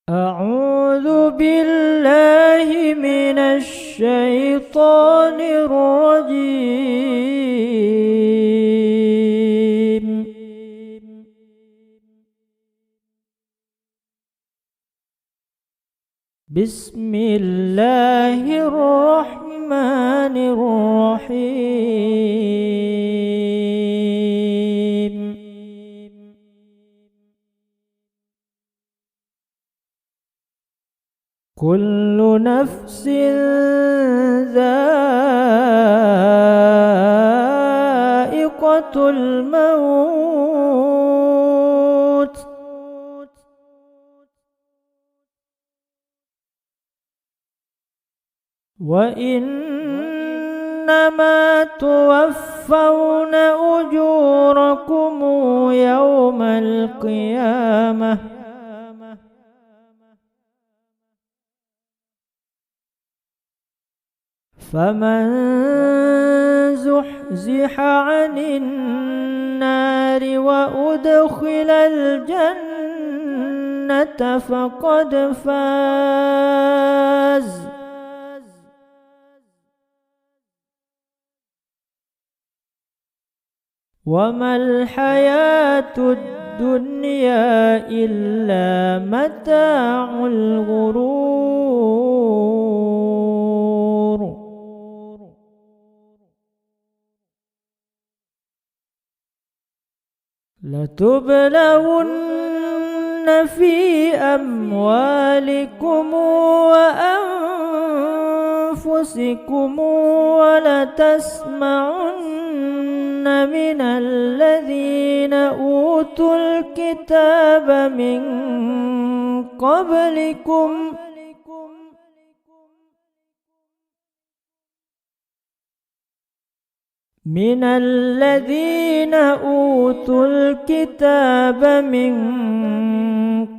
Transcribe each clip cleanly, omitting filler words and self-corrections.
أعوذ بالله من الشيطان الرجيم. بسم الله الرحمن الرحيم. كل نفس ذائقة الموت، وإنما توفون أجوركم يوم القيامة، فمن زحزح عن النار وأدخل الجنة فقد فاز. وما الحياة الدنيا إلا متاع الغرور. لتبلون في أموالكم وأنفسكم ولتسمعن من الذين أوتوا الكتاب من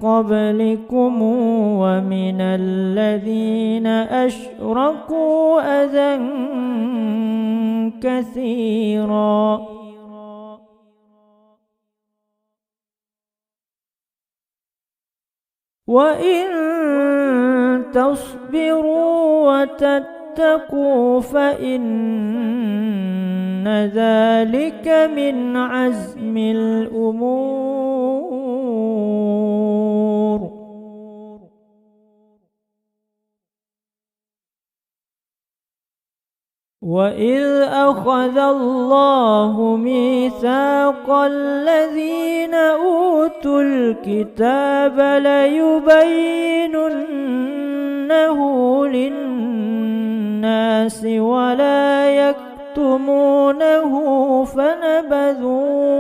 قبلكم ومن الذين أشركوا أذى كثيرا، وإن تصبروا وتتقوا فإن ذلك من عزم الأمور. وإذ أخذ الله ميثاق الذين أوتوا الكتاب ليبيننه للناس ولا يكتمونه فنبذوه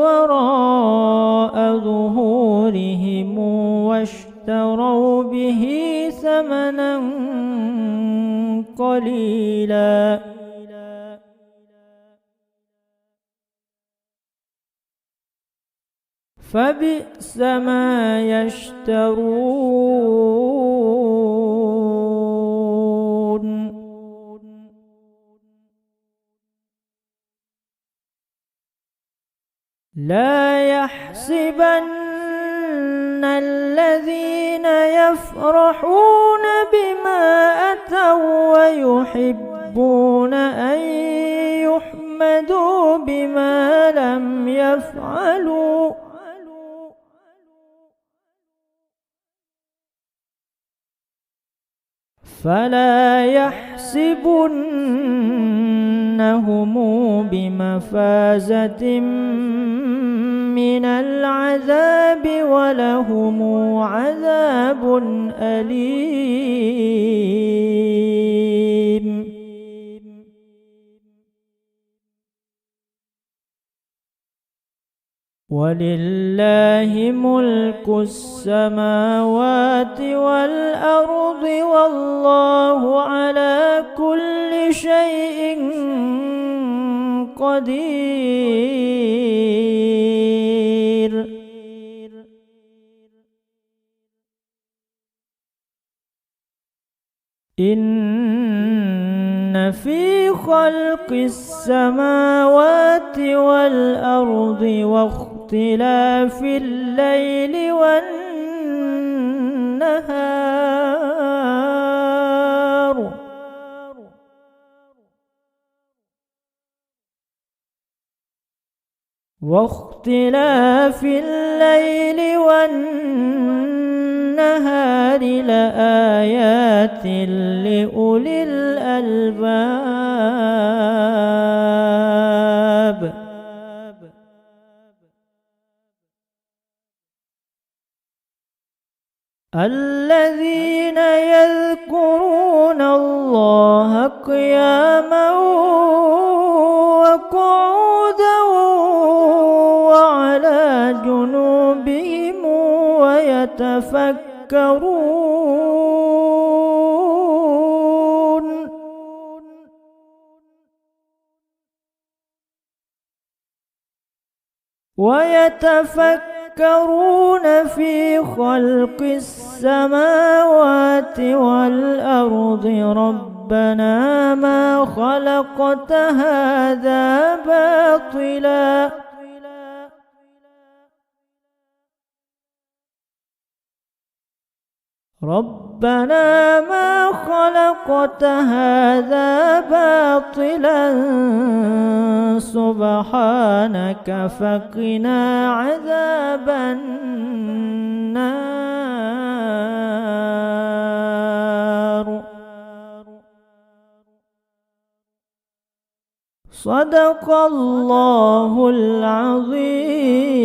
وراء ظهورهم واشتروا به ثمنا قليلا، فبئس ما يشترون. لا يحسبن الذين يفرحون بما أتوا ويحبون أن يحمدوا بما لم يفعلوا فلا يحسبنهم بمفازة من العذاب ولهم عذاب أليم. ولله ملك السماوات والأرض والله على كل شيء قدير. إن في خلق السماوات والأرض واختلاف الليل والنهار لآيات لأولي الألباب الذين يذكرون الله قياما وقعودا وعلى جنوبهم ويتفكرون في خلق السماوات والأرض ربنا ما خلقت هذا باطلا سبحانك فقنا عذاب النار. صدق الله العظيم.